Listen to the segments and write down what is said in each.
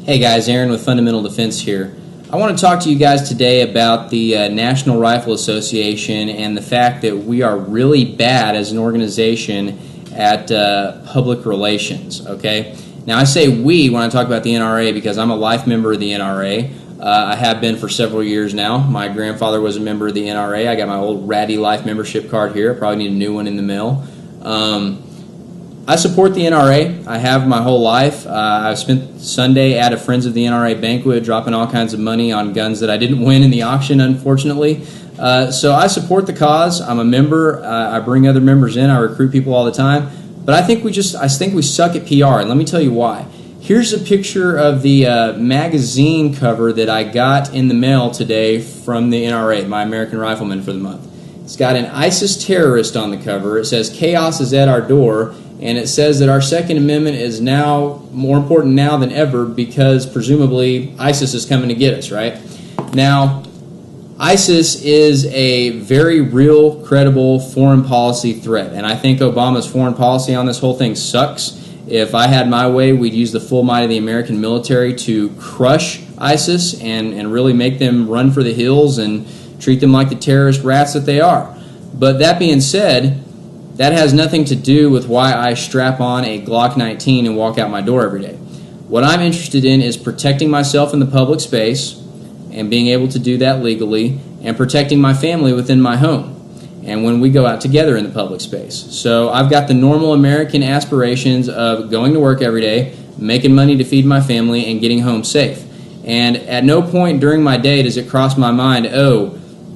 Hey guys, Aaron with Fundamental Defense here. I want to talk to you guys today about the National Rifle Association and the fact that we are really bad as an organization at public relations, okay? Now I say we when I talk about the NRA because I'm a life member of the NRA. I have been for several years now. My grandfather was a member of the NRA. I got my old ratty life membership card here. I probably need a new one in the mail. I support the NRA. I have my whole life. I've spent Sunday at a Friends of the NRA banquet dropping all kinds of money on guns that I didn't win in the auction, unfortunately. So I support the cause. I'm a member. I bring other members in. I recruit people all the time. But I think we suck at PR, and let me tell you why. Here's a picture of the magazine cover that I got in the mail today from the NRA, my American Rifleman for the month. It's got an ISIS terrorist on the cover. It says, "Chaos is at our door." And it says that our Second Amendment is now more important now than ever because presumably ISIS is coming to get us, right? Now, ISIS is a very real, credible foreign policy threat. And I think Obama's foreign policy on this whole thing sucks. If I had my way, we'd use the full might of the American military to crush ISIS and really make them run for the hills and treat them like the terrorist rats that they are. But that being said, that has nothing to do with why I strap on a Glock 19 and walk out my door every day. What I'm interested in is protecting myself in the public space and being able to do that legally and protecting my family within my home and when we go out together in the public space. So I've got the normal American aspirations of going to work every day, making money to feed my family, and getting home safe. And at no point during my day does it cross my mind, oh,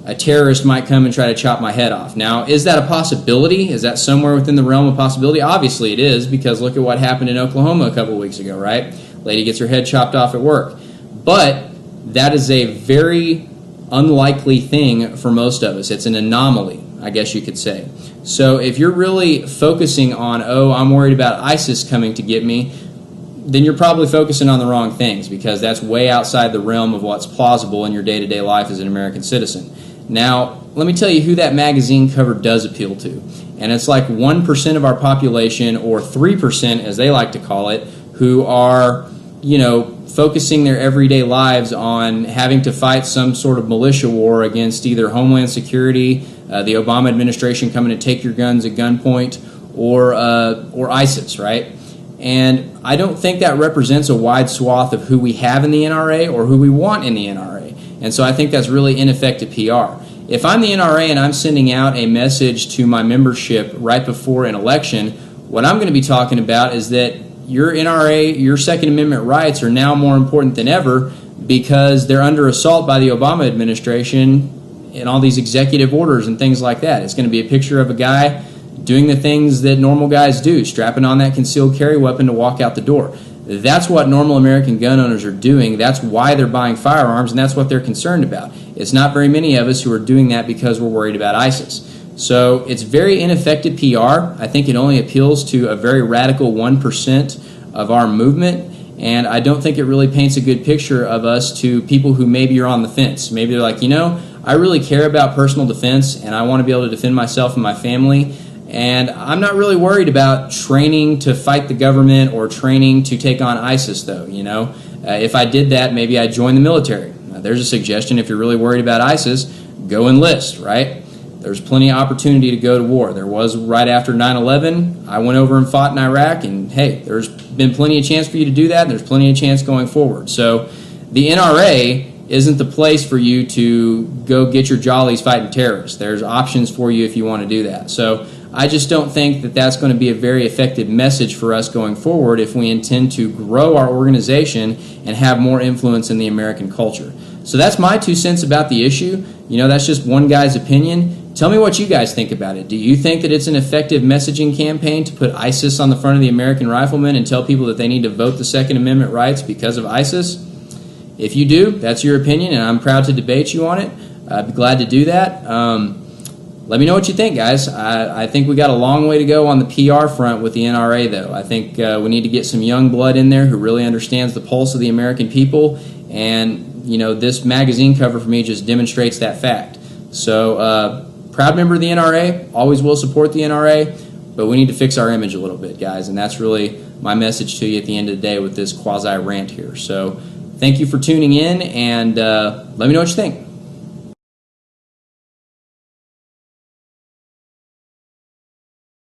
a terrorist might come and try to chop my head off. Now, is that a possibility? Is that somewhere within the realm of possibility? Obviously it is, because look at what happened in Oklahoma a couple of weeks ago, right? Lady gets her head chopped off at work. But that is a very unlikely thing for most of us. It's an anomaly, I guess you could say. So if you're really focusing on, oh, I'm worried about ISIS coming to get me, then you're probably focusing on the wrong things, because that's way outside the realm of what's plausible in your day-to-day life as an American citizen. Now, let me tell you who that magazine cover does appeal to. And it's like 1% of our population, or 3% as they like to call it, who are, focusing their everyday lives on having to fight some sort of militia war against either Homeland Security, the Obama administration coming to take your guns at gunpoint, or ISIS, right? And I don't think that represents a wide swath of who we have in the NRA or who we want in the NRA. And so I think that's really ineffective PR. If I'm the NRA and I'm sending out a message to my membership right before an election, what I'm going to be talking about is that your NRA, your Second Amendment rights are now more important than ever because they're under assault by the Obama administration and all these executive orders and things like that. It's going to be a picture of a guy doing the things that normal guys do, strapping on that concealed carry weapon to walk out the door. That's what normal American gun owners are doing. That's why they're buying firearms, and that's what they're concerned about. It's not very many of us who are doing that because we're worried about ISIS. So it's very ineffective PR. I think it only appeals to a very radical 1% of our movement, and I don't think it really paints a good picture of us to people who maybe are on the fence. Maybe they're like, I really care about personal defense, and I want to be able to defend myself and my family, and I'm not really worried about training to fight the government or training to take on ISIS, though. If I did that, maybe I'd join the military. There's a suggestion. If you're really worried about ISIS, go enlist, right? There's plenty of opportunity to go to war. There was right after 9/11. I went over and fought in Iraq, and hey, there's been plenty of chance for you to do that, and there's plenty of chance going forward. So the NRA isn't the place for you to go get your jollies fighting terrorists. There's options for you if you want to do that. So I just don't think that that's going to be a very effective message for us going forward if we intend to grow our organization and have more influence in the American culture. So that's my 2 cents about the issue. That's just one guy's opinion. Tell me what you guys think about it. Do you think that it's an effective messaging campaign to put ISIS on the front of the American Rifleman and tell people that they need to vote the Second Amendment rights because of ISIS? If you do, that's your opinion, and I'm proud to debate you on it. I'd be glad to do that. Let me know what you think, guys. I think we got a long way to go on the PR front with the NRA, though. I think we need to get some young blood in there who really understands the pulse of the American people, and this magazine cover for me just demonstrates that fact. So, proud member of the NRA, always will support the NRA, but we need to fix our image a little bit, guys, and that's really my message to you at the end of the day with this quasi rant here. So thank you for tuning in, and let me know what you think.